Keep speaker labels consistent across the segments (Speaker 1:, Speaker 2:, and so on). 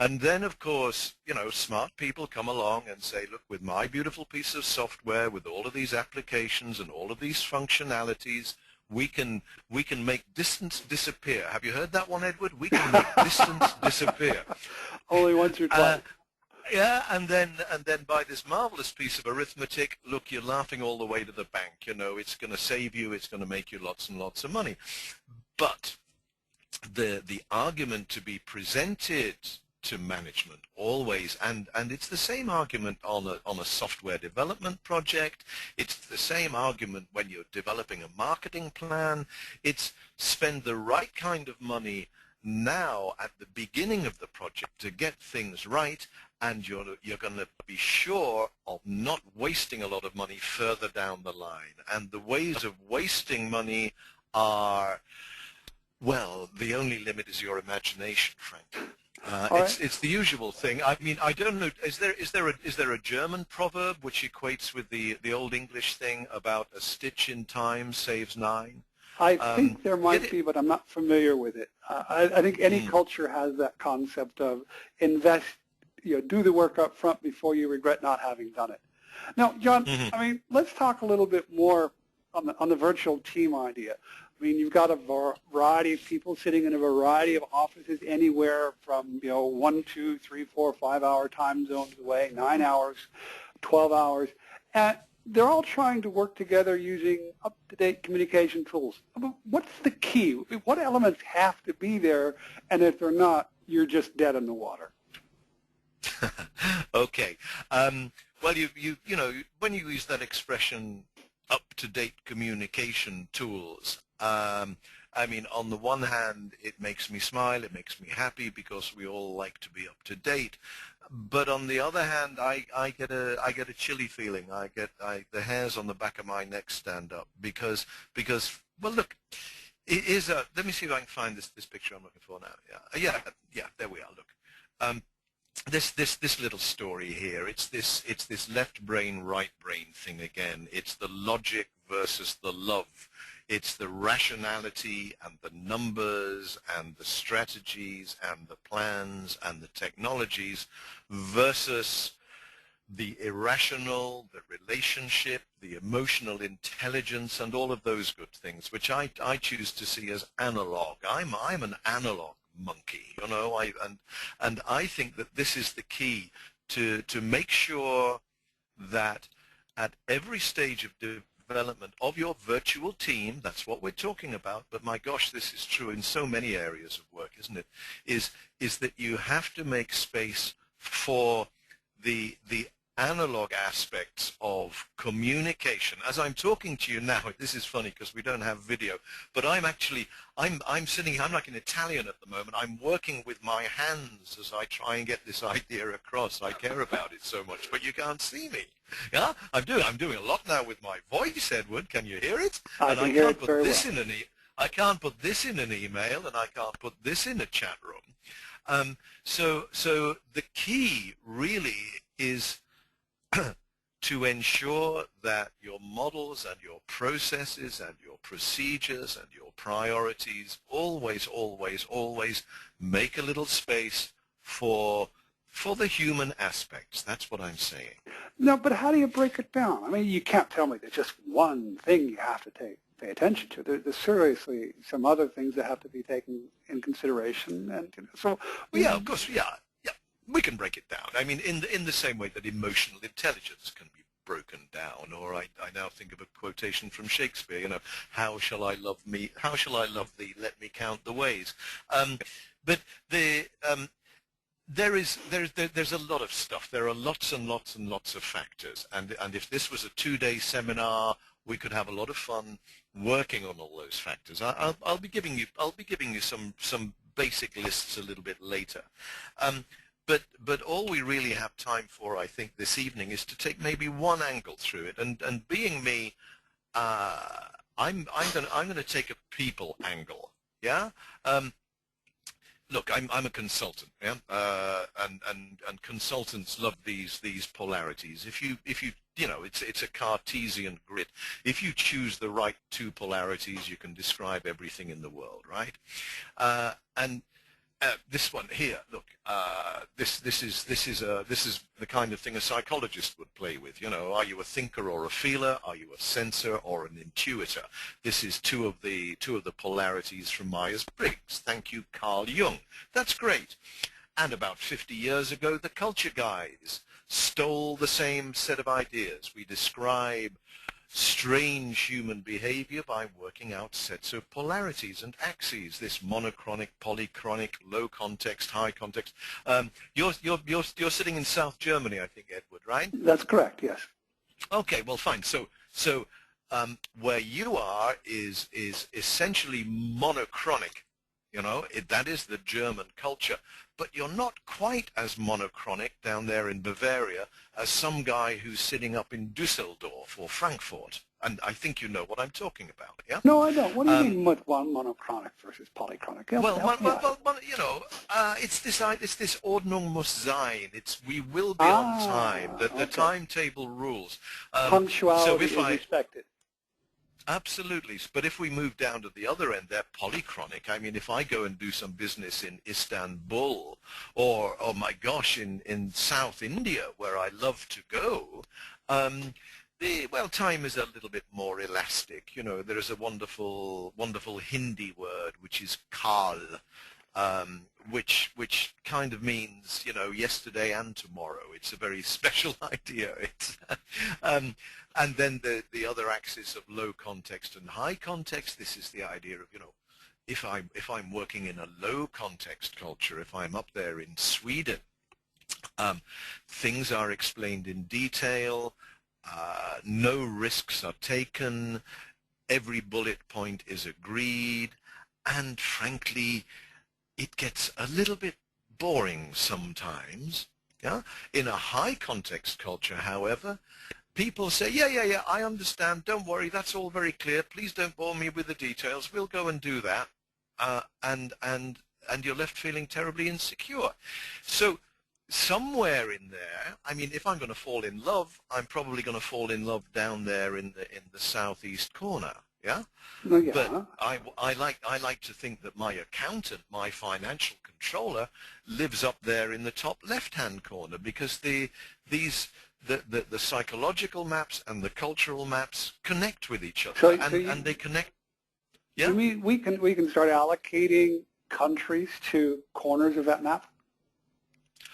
Speaker 1: And then, of course, you know, smart people come along and say, look, with my beautiful piece of software, with all of these applications and all of these functionalities, we can make distance disappear. Have you heard that one, Edward? We can make distance disappear.
Speaker 2: Only once or twice.
Speaker 1: Yeah, and then by this marvelous piece of arithmetic, look, you're laughing all the way to the bank. You know, it's going to save you. It's going to make you lots and lots of money. But the argument to be presented to management always, and it's the same argument on a software development project. It's the same argument when you're developing a marketing plan. It's spend the right kind of money now at the beginning of the project to get things right, and you're going to be sure of not wasting a lot of money further down the line. And the ways of wasting money are, well, the only limit is your imagination, frankly. It's the usual thing. I mean, I don't know. Is there a German proverb which equates with the old English thing about a stitch in time saves nine?
Speaker 2: I think there might be, but I'm not familiar with it. I think any culture has that concept of invest, do the work up front before you regret not having done it. Now, John, I mean, let's talk a little bit more on the virtual team idea. I mean, you've got a variety of people sitting in a variety of offices anywhere from, 1, 2, 3, 4, 5-hour time zones away, 9 hours, 12 hours. And they're all trying to work together using up-to-date communication tools. What's the key? What elements have to be there? And if they're not, you're just dead in the water.
Speaker 1: Okay. Well, you know, when you use that expression, up-to-date communication tools, I mean, on the one hand, it makes me smile, it makes me happy because we all like to be up to date. But on the other hand, I get a chilly feeling. The hairs on the back of my neck stand up because well, look, it is a. Let me see if I can find this picture I'm looking for now. Yeah, there we are. Look. This little story here, it's this left brain, right brain thing again. It's the logic versus the love. It's the rationality and the numbers and the strategies and the plans and the technologies versus the irrational, the relationship, the emotional intelligence, and all of those good things, which I choose to see as analog. I'm an analog monkey, you know, and I think that this is the key to make sure that at every stage of development of your virtual team, that's what we're talking about, but my gosh, this is true in so many areas of work, isn't it, is that you have to make space for the analog aspects of communication. As I'm talking to you now, this is funny because we don't have video, but I'm sitting, I'm like an Italian at the moment. I'm working with my hands as I try and get this idea across. I care about it so much, but you can't see me. Yeah, I'm doing a lot now with my voice, Edward. Can you hear it?
Speaker 2: I can't put this
Speaker 1: in an I can't put this in an email, and I can't put this in a chat room. So the key really is to ensure that your models and your processes and your procedures and your priorities always make a little space for the human aspects. That's what I'm saying.
Speaker 2: No, but how do you break it down? I mean, you can't tell me there's just one thing you have to pay attention to. There's seriously some other things that have to be taken in consideration. And so,
Speaker 1: yeah, of course, yeah. We can break it down. I mean, in the same way that emotional intelligence can be broken down, or I now think of a quotation from Shakespeare, you know, how shall I love me, how shall I love thee, let me count the ways. But there's a lot of stuff. There are lots and lots and lots of factors, and if this was a 2-day seminar, we could have a lot of fun working on all those factors. I'll be giving you some basic lists a little bit later. But all we really have time for, I think, this evening is to take maybe one angle through it. And being me, I'm going to take a people angle. Yeah. Look, I'm a consultant. Yeah. And consultants love these polarities. If you know, it's a Cartesian grid. If you choose the right two polarities, you can describe everything in the world, right? this one here, look, this is the kind of thing a psychologist would play with. You know, are you a thinker or a feeler? Are you a sensor or an intuitor? This is two of the polarities from Myers-Briggs. Thank you, Carl Jung. That's great. And about 50 years ago, the culture guys stole the same set of ideas. We describe strange human behavior by working out sets of polarities and axes, this monochronic, polychronic, low context, high context. You're sitting in South Germany, I think, Edward, right?
Speaker 2: That's correct, yes.
Speaker 1: Okay, well, fine. So where you are is essentially monochronic. You know, that is the German culture. But you're not quite as monochronic down there in Bavaria as some guy who's sitting up in Düsseldorf or Frankfurt. And I think you know what I'm talking about, yeah?
Speaker 2: No, I don't. What do you mean monochronic versus polychronic?
Speaker 1: Well, you know, it's this Ordnung muss sein. It's we will be on time. The timetable rules.
Speaker 2: Punctuality is respected.
Speaker 1: Absolutely. But if we move down to the other end, they're polychronic. I mean, if I go and do some business in Istanbul or oh my gosh, in South India, where I love to go, well, time is a little bit more elastic. You know, there is a wonderful Hindi word, which is kal, which kind of means, you know, yesterday and tomorrow. It's a very special idea. It's and then the other axis of low context and high context. This is the idea of, you know, if I'm working in a low context culture, if I'm up there in Sweden, things are explained in detail. No risks are taken. Every bullet point is agreed, and frankly, it gets a little bit boring sometimes. Yeah. In a high context culture, however, people say, yeah, I understand. Don't worry, that's all very clear. Please don't bore me with the details. We'll go and do that, and you're left feeling terribly insecure. So somewhere in there, I mean, if I'm going to fall in love, I'm probably going to fall in love down there in the southeast corner. Yeah?
Speaker 2: Well, yeah.
Speaker 1: But I like to think that my accountant, my financial controller, lives up there in the top left-hand corner, because the psychological maps and the cultural maps connect with each other, and they connect. Yeah.
Speaker 2: You mean we can start allocating countries to corners of that map?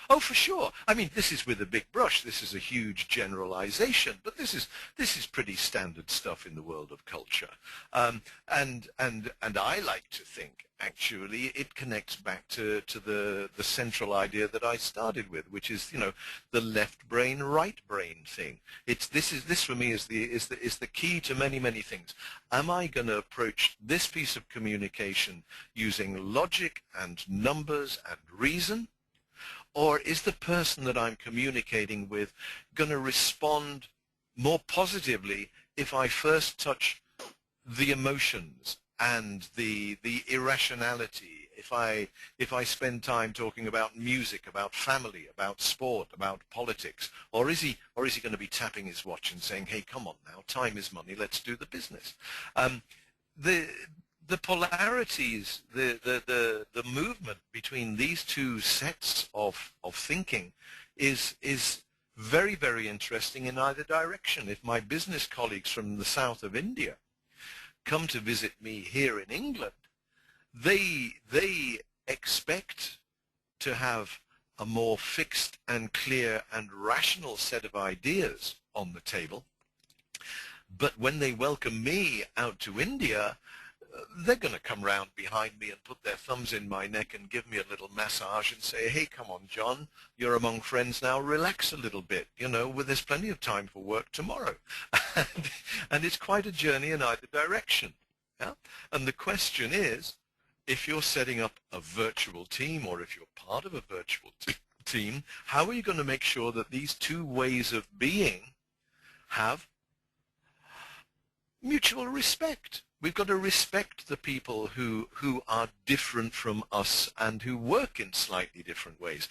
Speaker 1: Oh, for sure. I mean, this is with a big brush. This is a huge generalization, but this is pretty standard stuff in the world of culture. And I like to think, actually, it connects back to the central idea that I started with, which is, you know, the left brain, right brain thing. This for me is the key to many things. Am I going to approach this piece of communication using logic and numbers and reason? Or is the person that I'm communicating with going to respond more positively if I first touch the emotions and the irrationality? If I spend time talking about music, about family, about sport, about politics, or is he going to be tapping his watch and saying, "Hey, come on now, time is money, let's do the business"? The polarities, the movement between these two sets of thinking is very interesting in either direction. If my business colleagues from the south of India come to visit me here in England, they expect to have a more fixed and clear and rational set of ideas on the table. But when they welcome me out to India, they're going to come round behind me and put their thumbs in my neck and give me a little massage and say, "Hey, come on, John, you're among friends now, relax a little bit, you know, there's plenty of time for work tomorrow." And it's quite a journey in either direction. Yeah? And the question is, if you're setting up a virtual team, or if you're part of a virtual team, how are you going to make sure that these two ways of being have mutual respect? We've got to respect the people who are different from us and who work in slightly different ways.